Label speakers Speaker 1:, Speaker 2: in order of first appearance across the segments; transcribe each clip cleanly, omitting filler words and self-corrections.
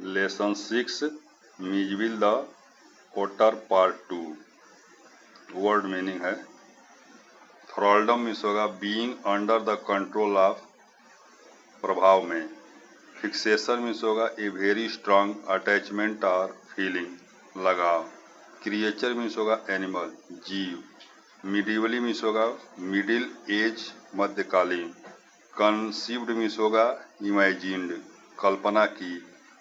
Speaker 1: Lesson 6 Mijbil the otter part 2। Word meaning है thraldom means होगा being under the control of, प्रभाव में। Fixation means होगा a very strong attachment और feeling, लगाव। क्रिएचर मीन्स होगा एनिमल, जीव। मिडिवली मीन्स होगा मिडिल एज, मध्यकालीन। कंसीव्ड मीन्स होगा इमेजिन्ड, कल्पना की।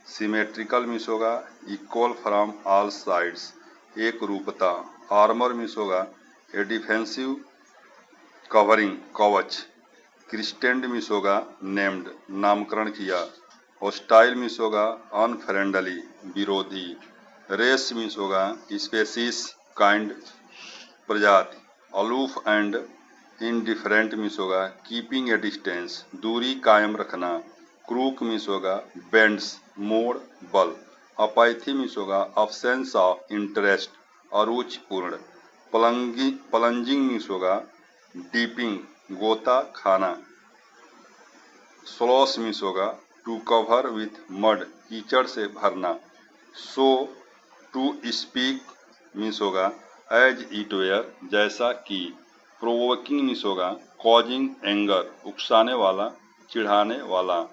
Speaker 1: सिमेट्रिकल मीन्स होगा इक्वल फ्रॉम ऑल साइड्स, एक रूपता। आर्मर मीन्स होगा ए डिफेंसिव कवरिंग, कवच। क्रिस्टेंड मीन्स होगा नेम्ड, नामकरण किया। होस्टाइल मीन्स होगा अनफ्रेंडली, विरोधी। रेस मीन्स होगा स्पेसीज, काइंड, प्रजाति। अलूफ एंड इनडिफरेंट मीन्स होगा कीपिंग ए डिस्टेंस, दूरी कायम रखना। क्रूक मीन्स होगा बेंड्स, मोड़, बल। अपैथी मीन्स होगा अब्सेंस ऑफ इंटरेस्ट, अरुचिपूर्ण। प्लंजिंग मीन्स होगा डीपिंग, गोता खाना। स्लॉश मीन्स होगा टू कवर विथ मड, कीचड़ से भरना। सो टू स्पीक मीन्स होगा एज इट वेयर, जैसा कि। प्रोवोकिंग मीन्स होगा कॉजिंग एंगर, उकसाने वाला, चिढ़ाने वाला।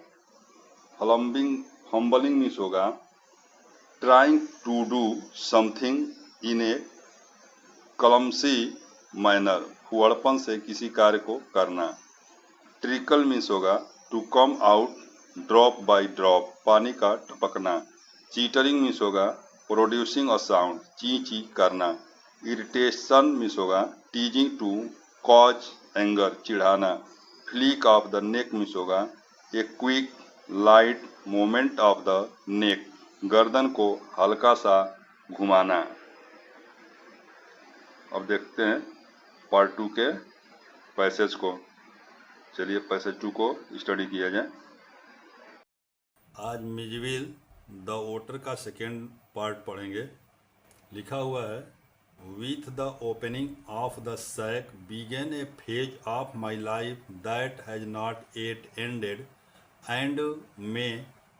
Speaker 1: हम्बलिंग मीन्स होगा trying to do something in a clumsy manner, फुहड़पन से किसी कार्य को करना। ट्रिकल मीन्स होगा to come out drop by drop, पानी का टपकना। चीटरिंग मीन्स होगा प्रोड्यूसिंग अ साउंड, ची ची करना। इरिटेशन मीन्स होगा टीजिंग टू कॉज एंगर, चिढ़ाना। Flick of the neck means होगा a quick light movement of the neck, गर्दन को हल्का सा घुमाना। अब देखते हैं पार्ट 2 के पैसेज को। चलिए पैसेज 2 को स्टडी किया जाए। आज मिजविल द ओटर का सेकेंड पार्ट पढ़ेंगे। लिखा हुआ है with the opening of the sack begin a phase of my life that has not yet ended and may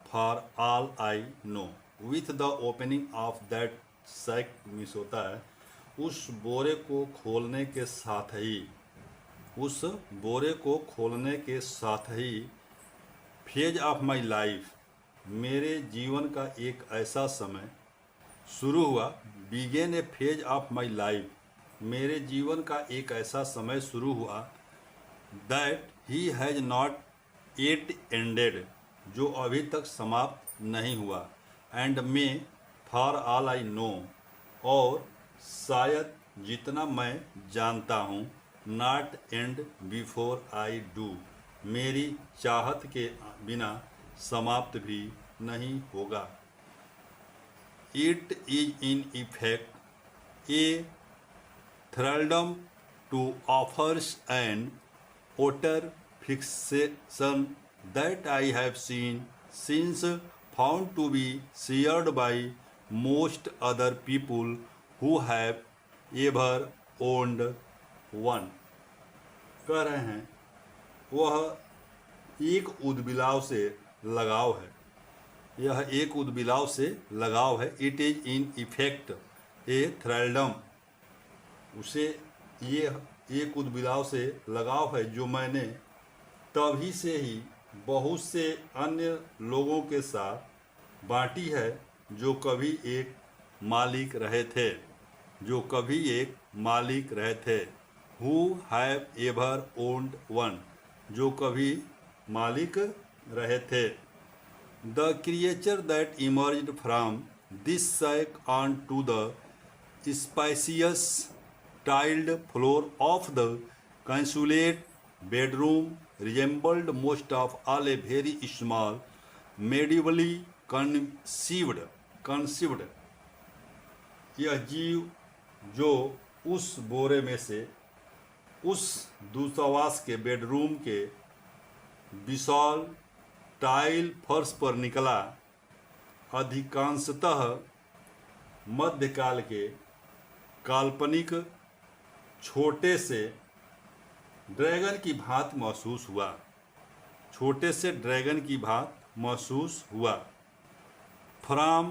Speaker 1: for all I know. With the opening of that sack means होता है उस बोरे को खोलने के साथ ही, उस बोरे को खोलने के साथ ही फेज ऑफ माई लाइफ, मेरे जीवन का एक ऐसा समय शुरू हुआ। Begin a phase of my life, मेरे जीवन का एक ऐसा समय शुरू हुआ। That he has not yet ended, जो अभी तक समाप्त नहीं हुआ। And may for all I know, और शायद जितना मैं जानता हूँ, not end before I do, मेरी चाहत के बिना समाप्त भी नहीं होगा। It is in effect A thraldom to offers an outer fixation that I have seen since found to be shared by most other people who have ever owned one। कह रहे हैं वह एक उद्बिलाव से लगाव है, यह एक उद्बिलाव से लगाव है। इट इज इन इफेक्ट ए थ्रैल्डम, उसे ये एक उद्बिलाव से लगाव है जो मैंने तभी से ही बहुत से अन्य लोगों के साथ बांटी है जो कभी एक मालिक रहे थे, जो कभी एक मालिक रहे थे। Who have ever owned one, जो कभी मालिक रहे थे। The creature that emerged from this sack on to the spacious tiled floor of the consulate bedroom resembled most of all a very small, medievally conceived यह जीव जो उस बोरे में से उस दूतावास के बेडरूम के विशाल टाइल फर्श पर निकला, अधिकांशतः मध्यकाल के काल्पनिक छोटे से ड्रैगन की भांत महसूस हुआ, छोटे से ड्रैगन की भांत महसूस हुआ। From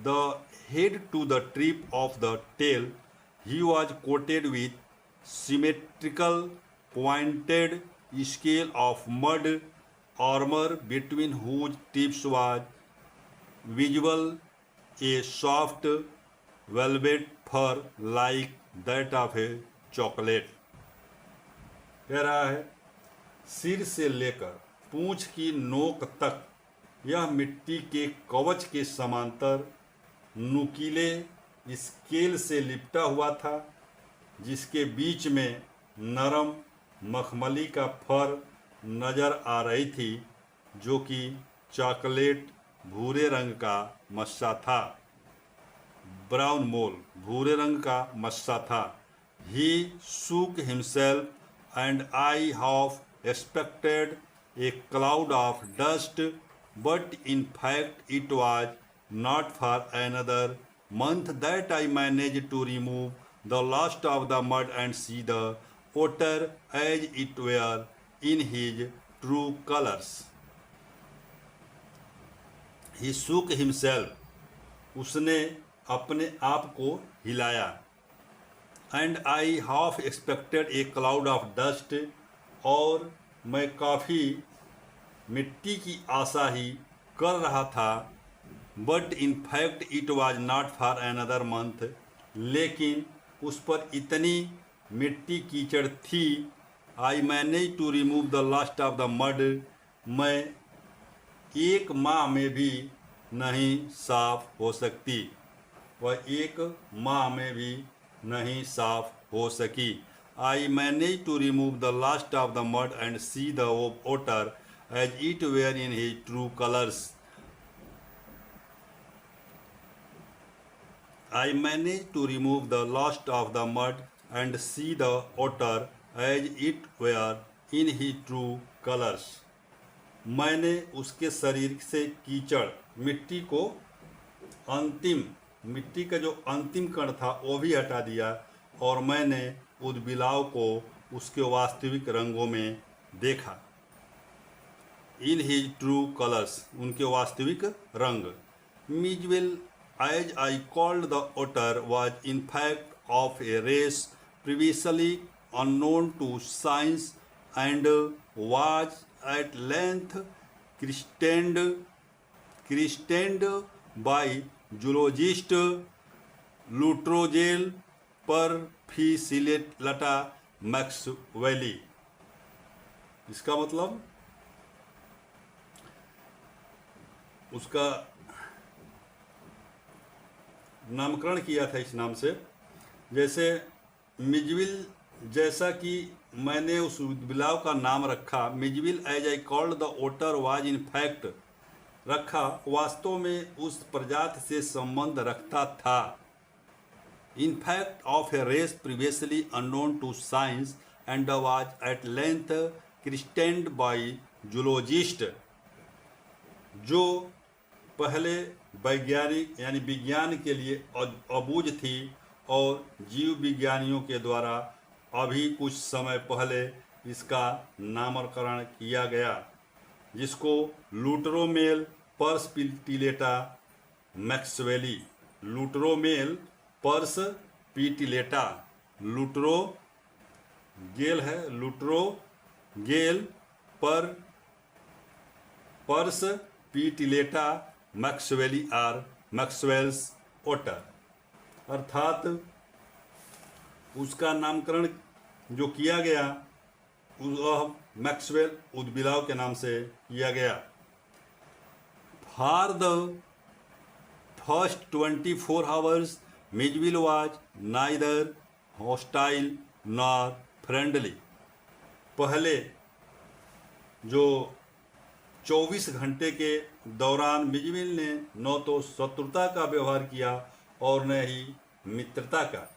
Speaker 1: the head to the tip of the tail, he was coated with symmetrical pointed scale of mud armor, between whose tips was visible a soft velvet fur like that of a chocolate. कह रहा है सिर से लेकर पूंछ की नोक तक यह मिट्टी के कवच के समांतर नुकीले स्केल से लिपटा हुआ था, जिसके बीच में नरम मखमली का फर नजर आ रही थी, जो कि चॉकलेट भूरे रंग का मस्सा था। ब्राउन मोल भूरे रंग का मस्सा था। He shook himself, and I have expected a cloud of dust, but in fact it was not for another month that I managed to remove the last of the mud and see the otter as it were in his true colors. He shook himself, उसने अपने आप को हिलाया। And I half expected A cloud of dust, और मैं काफ़ी मिट्टी की आशा ही कर रहा था। But in fact it was not for another month, लेकिन उस पर इतनी मिट्टी कीचड़ थी। I manage to remove the last of the mud, मैं एक माह में भी नहीं साफ हो सकती। वह एक माह में भी नहीं साफ हो सकी। I manage to remove the last of the mud and see the otter as it were in his true colours. I manage to remove the last of the mud and see the otter as it were in his true colours. मैंने उसके शरीर से कीचड़, मिट्टी का जो अंतिम कण था वो भी हटा दिया, और मैंने उस बिलाव को उसके वास्तविक रंगों में देखा। इन हिज ट्रू कलर्स, उनके वास्तविक रंग। Mijbil as I called the otter was in fact of a race previously unknown to science and was at length christened by zoologist Lutrogale perspicillata मैक्सवेली। इसका मतलब उसका नामकरण किया था इस नाम से। जैसे मिजविल, जैसा कि मैंने उस बिलाव का नाम रखा, Mijbil as I called the otter was in fact रखा, वास्तव में उस प्रजाति से संबंध रखता था। In fact of a race previously unknown to science and was at length christened by zoologist, जो पहले वैज्ञानिक यानी विज्ञान के लिए अबूझ थी और जीव विज्ञानियों के द्वारा अभी कुछ समय पहले इसका नामकरण किया गया, जिसको लुट्रोमेल पर्स पिटिलेटा मैक्सवेली, लुट्रोमेल पर्स पिटिलेटा, लुट्रो गेल है, लुट्रो गेल पर पर्स पिटिलेटा मैक्सवेली आर मैक्सवेल्स ओटर, अर्थात उसका नामकरण जो किया गया वह मैक्सवेल उद्बिलाव के नाम से किया गया। For the first 24 hours Mijbil was neither hostile nor friendly. पहले जो 24 घंटे के दौरान मिजविल ने न तो शत्रुता का व्यवहार किया और न ही मित्रता का,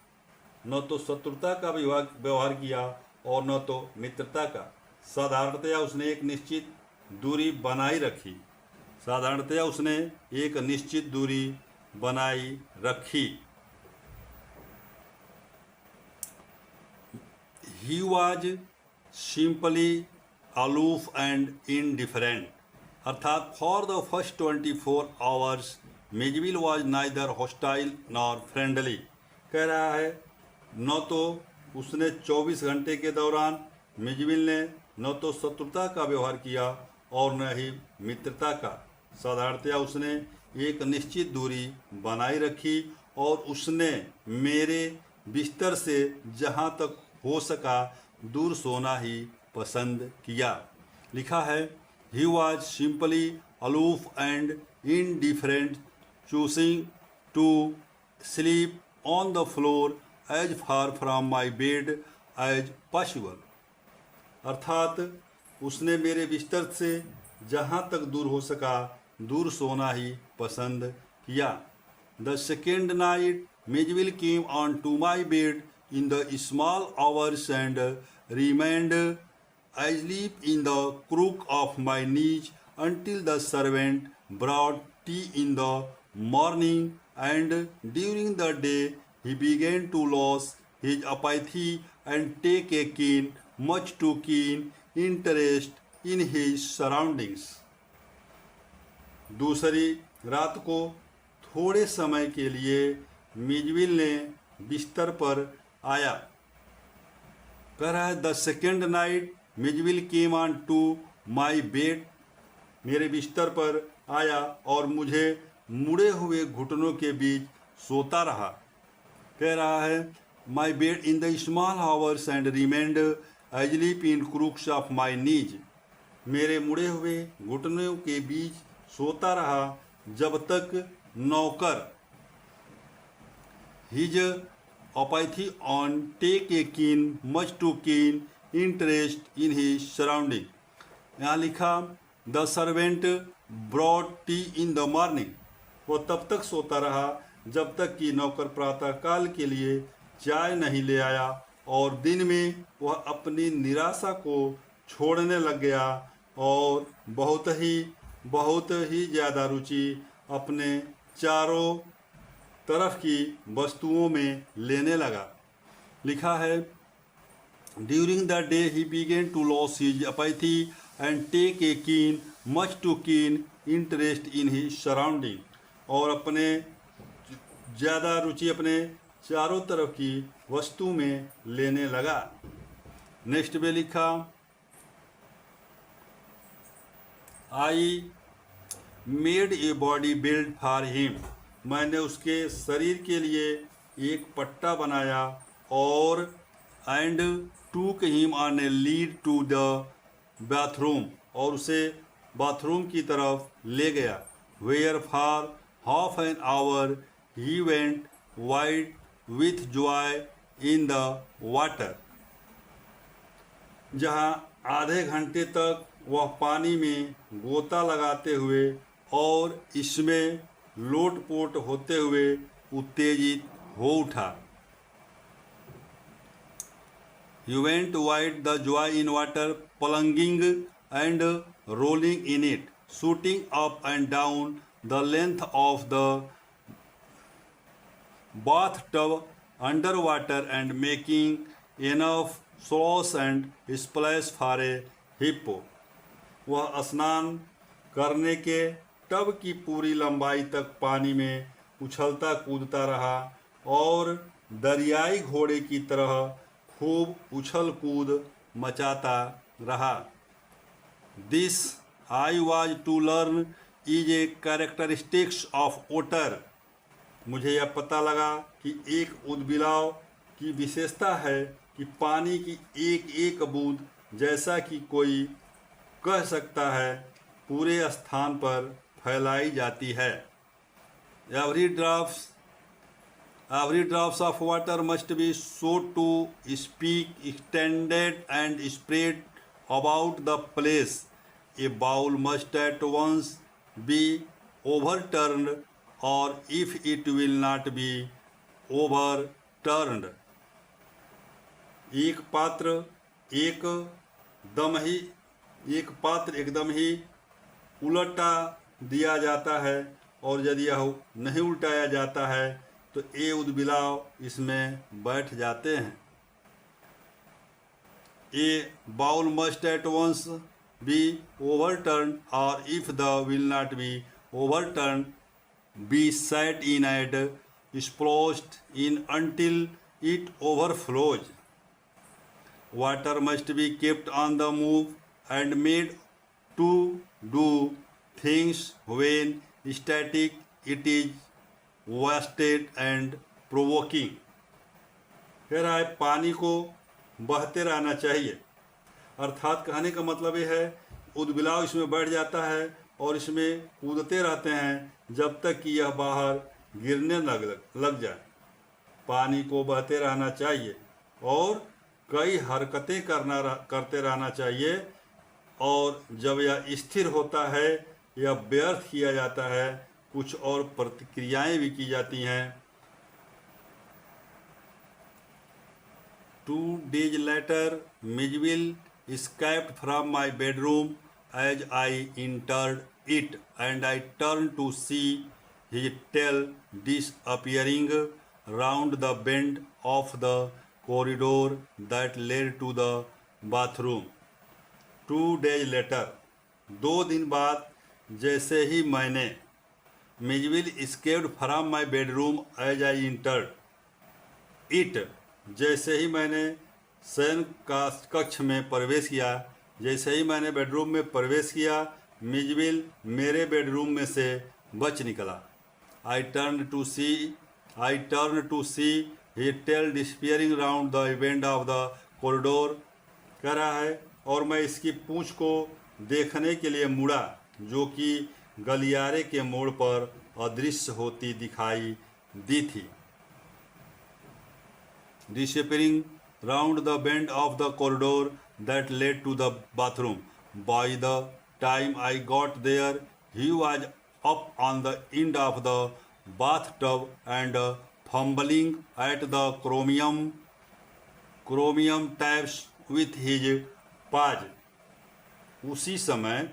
Speaker 1: व्यवहार किया और न तो मित्रता का। साधारणतया उसने एक निश्चित दूरी बनाई रखी। He was simply aloof and indifferent, अर्थात for the first 24 hours Mijbil was neither hostile nor friendly. कह रहा है न तो उसने 24 घंटे के दौरान मिजविल ने न तो शत्रुता का व्यवहार किया और न ही मित्रता का। साधारणतया उसने एक निश्चित दूरी बनाए रखी और उसने मेरे बिस्तर से जहाँ तक हो सका दूर सोना ही पसंद किया। लिखा है he was simply aloof and indifferent, choosing to sleep on the floor as far from my bed as possible। अर्थात उसने मेरे बिस्तर से जहाँ तक दूर हो सका दूर सोना ही पसंद किया। The second night Mijville came on to my bed in the small hours and remained asleep in the crook of my knees until the servant brought tea in the morning, and during the day he began to lose his apathy and take a much too keen interest in his surroundings। दूसरी रात को थोड़े समय के लिए मिजविल ने बिस्तर पर आया। कह रहा है the second night Mijbil came on to my bed, मेरे बिस्तर पर आया और मुझे मुड़े हुए घुटनों के बीच सोता रहा। कह रहा है my bed in the small hours and remained asleep in crooks of my knees, मेरे मुड़े हुए घुटनों के बीच सोता रहा जब तक नौकर his apathy on take a keen much too keen interest in his surrounding. यहाँ लिखा the servant brought tea in the morning, वो तब तक सोता रहा जब तक कि नौकर प्रातःकाल के लिए चाय नहीं ले आया, और दिन में वह अपनी निराशा को छोड़ने लग गया और बहुत ही ज़्यादा रुचि अपने चारों तरफ की वस्तुओं में लेने लगा। लिखा है during the day he began to lose his apathy and take a keen much too keen interest in his surrounding, और अपने ज़्यादा रुचि अपने चारों तरफ की वस्तु में लेने लगा। नेक्स्ट में लिखा I made a body build for him, मैंने उसके शरीर के लिए एक पट्टा बनाया और and took him on a lead to the bathroom, और उसे बाथरूम की तरफ ले गया। Where for half an hour he went wild with joy in the water, जहाँ आधे घंटे तक वह पानी में गोता लगाते हुए और इसमें लोटपोट होते हुए उत्तेजित हो उठा। You went wide the joy in water, plunging and rolling in it, shooting up and down the length of the bathtub underwater and making enough slosh and splash for a hippo। वह स्नान करने के tub की पूरी लंबाई तक पानी में उछलता कूदता रहा और दरियाई घोड़े की तरह खूब उछल कूद मचाता रहा। This I was to learn is a characteristics of otter, मुझे यह पता लगा कि एक उदबिलाव की विशेषता है कि पानी की एक एक बूंद जैसा कि कोई कह सकता है पूरे स्थान पर फैलाई जाती है। Every drops of water must be so to speak extended and spread about the place. A bowl must at once be overturned, or if it will not be overturned। एक पात्र एकदम ही उलटा दिया जाता है और यदि यह नहीं उल्टाया जाता है तो ये उदबिलाव इसमें बैठ जाते हैं। A bowl must at once be overturned, or if the will not be overturned, be sat in and splashed in until it overflows. Water must be kept on the move and made to do things when static. It is wasted and provoking. कह रहा है पानी को बहते रहना चाहिए, अर्थात कहने का मतलब ये है उद्बिलाव इसमें बढ़ जाता है और इसमें कूदते रहते हैं जब तक कि यह बाहर गिरने लग जाए। पानी को बहते रहना चाहिए और कई हरकतें करते रहना चाहिए, और जब यह स्थिर होता है या व्यर्थ किया जाता है कुछ और प्रतिक्रियाएं भी की जाती हैं। 2 days later, Mijville escaped from my bedroom as I entered it, and I turned to see his tail disappearing round the bend of the corridor that led to the bathroom. 2 days later, 2 दिन बाद जैसे ही मैंने Mijville escaped from my bedroom as I entered it, जैसे ही मैंने शयन कक्ष में प्रवेश किया, जैसे ही मैंने बेडरूम में प्रवेश किया, मिजविल मेरे बेडरूम में से बच निकला। I turn to see he tail disappearing round the bend of the corridor. कह रहा है और मैं इसकी पूंछ को देखने के लिए मुड़ा जो कि गलियारे के मोड़ पर अदृश्य होती दिखाई दी थी। Disappearing round the bend of the corridor that led to the bathroom. By the time I got there, he was up on the end of the bathtub and fumbling at the chromium taps with his paws. उसी समय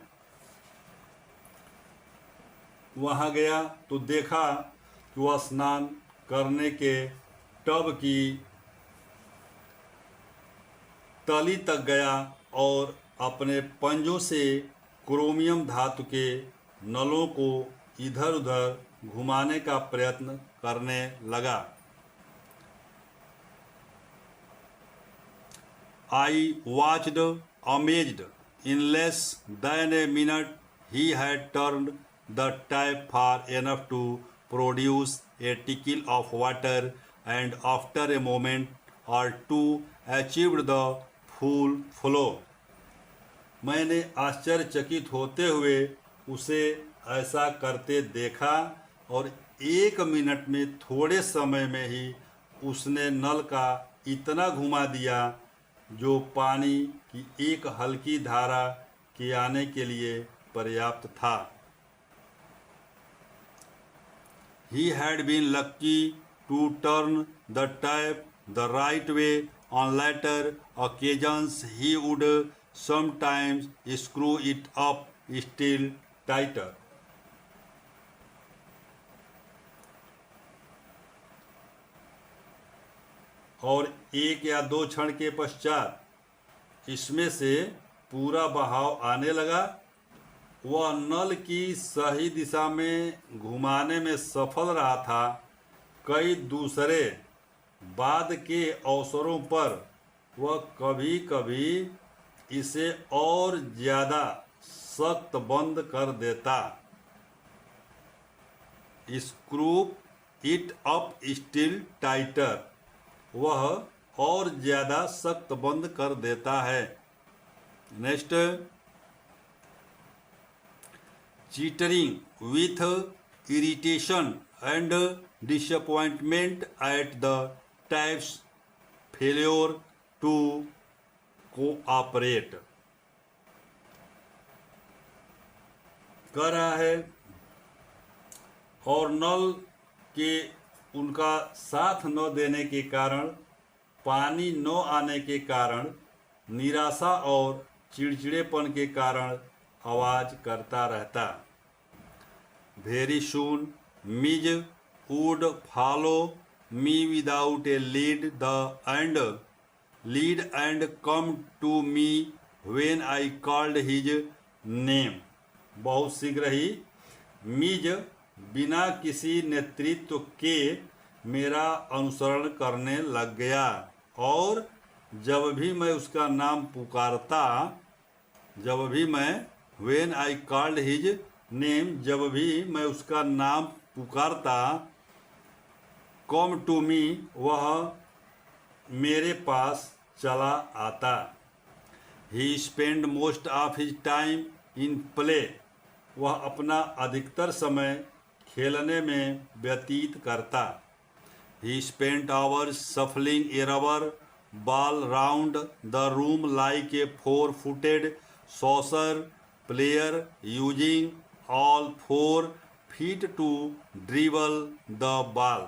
Speaker 1: वहाँ गया तो देखा कि वह स्नान करने के टब की तली तक गया और अपने पंजों से क्रोमियम धातु के नलों को इधर उधर घुमाने का प्रयत्न करने लगा। I watched amazed. In less than a minute, he had turned the tap far enough to produce a trickle of water, and after a moment or two, achieved the full flow. मैंने आश्चर्यचकित होते हुए उसे ऐसा करते देखा और 1 minute में थोड़े समय में ही उसने नल का इतना घुमा दिया जो पानी की एक हल्की धारा के आने के लिए पर्याप्त था। He had been lucky to turn the tap the right way. On later occasions, he would sometimes screw it up still tighter. और 1 या 2 क्षण के पश्चात इसमें से पूरा बहाव आने लगा। वह नल की सही दिशा में घुमाने में सफल रहा था। कई दूसरे बाद के अवसरों पर वह कभी कभी इसे और ज़्यादा सख्त बंद कर देता। Screw it up still tighter, वह और ज़्यादा सख्त बंद कर देता है। Next, chittering with irritation and disappointment at the tap's failure to cooperate. कह रहा है और नल के उनका साथ न देने के कारण, पानी न आने के कारण, निराशा और चिड़चिड़ेपन के कारण आवाज़ करता रहता। Very soon, Midge would follow me without a lead and come to me when I called his name. बहुत शीघ्र ही मिज बिना किसी नेतृत्व के मेरा अनुसरण करने लग गया, और जब भी मैं उसका नाम पुकारता, जब भी मैं when I called his name, जब भी मैं उसका नाम पुकारता, कम टू मी, वह मेरे पास चला आता। He spend most of his time in play, वह अपना अधिकतर समय खेलने में व्यतीत करता। He spent hours shuffling a rubber ball round the room like a 4-footed soccer player using all 4 feet to dribble the ball.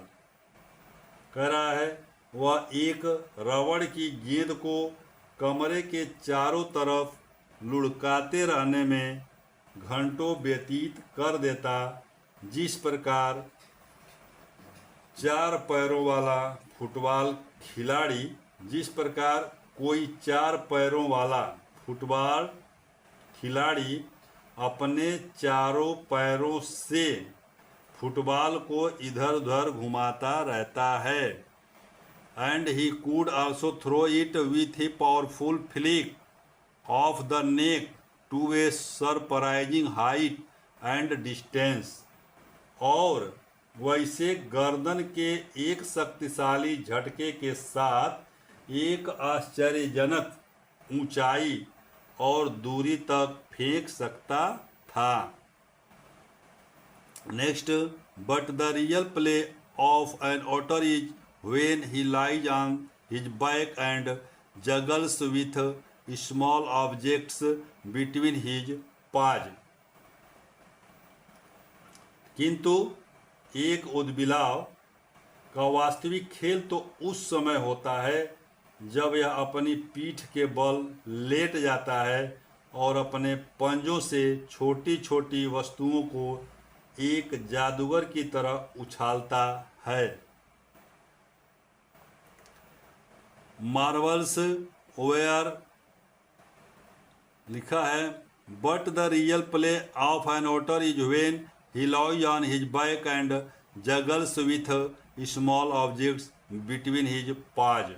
Speaker 1: कह रहा है वह एक रबड़ की गेंद को कमरे के चारों तरफ लुढ़काते रहने में घंटों व्यतीत कर देता, जिस प्रकार 4 पैरों वाला फुटबॉल खिलाड़ी, जिस प्रकार कोई 4 पैरों वाला फुटबॉल खिलाड़ी अपने चारों पैरों से फुटबॉल को इधर उधर घुमाता रहता है। And he could also throw it with a powerful flick of the neck to a surprising height and distance, और वैसे गर्दन के एक शक्तिशाली झटके के साथ एक आश्चर्यजनक ऊंचाई और दूरी तक फेंक सकता था। Next, but the real play of an otter is when he lies on his back and juggles with small objects between his paws. किंतु एक उद्बिलाव का वास्तविक खेल तो उस समय होता है जब यह अपनी पीठ के बल लेट जाता है और अपने पंजों से छोटी छोटी वस्तुओं को एक जादूगर की तरह उछालता है। मार्वल्स वेयर लिखा है, but the real play of an otter is when he lies on his back and juggles with small objects between his paws।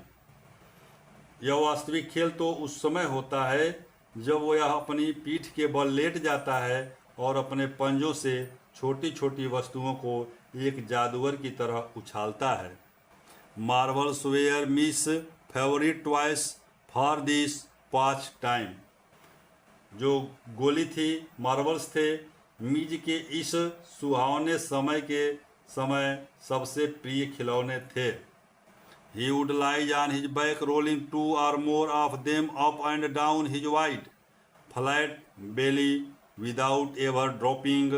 Speaker 1: यह वास्तविक खेल तो उस समय होता है जब वह अपनी पीठ के बल लेट जाता है और अपने पंजों से छोटी छोटी वस्तुओं को एक जादूगर की तरह उछालता है। Marbles were his favourite toys for this pastime. जो गोली थी, मार्वल्स थे, मीज के इस सुहावने समय के समय सबसे प्रिय खिलौने थे। He would lie on his back rolling 2 or more of them up and down his wide, flat belly without ever dropping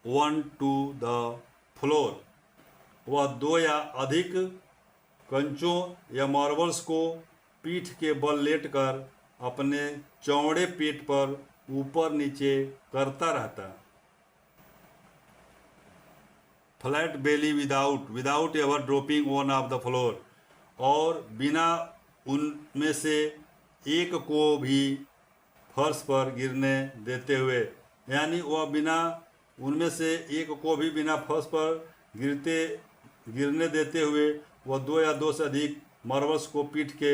Speaker 1: one to the floor। वह 2 या अधिक कंचों या मार्बल्स को पीठ के बल लेटकर अपने चौड़े पेट पर ऊपर नीचे करता रहता। Flat Bailey without ever dropping one of the floor, और बिना उनमें से एक को भी फर्श पर गिरने देते हुए, यानी वह बिना उनमें से एक को भी बिना फर्श पर गिरने देते हुए वह 2 या 2 से अधिक मार्बल्स को पीठ के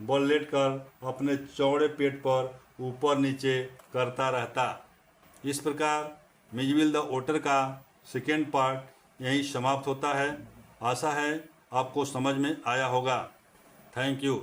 Speaker 1: बल लेटकर अपने चौड़े पेट पर ऊपर नीचे करता रहता। इस प्रकार मिजविल द ओटर का सेकेंड पार्ट यहीं समाप्त होता है। आशा है आपको समझ में आया होगा। Thank you.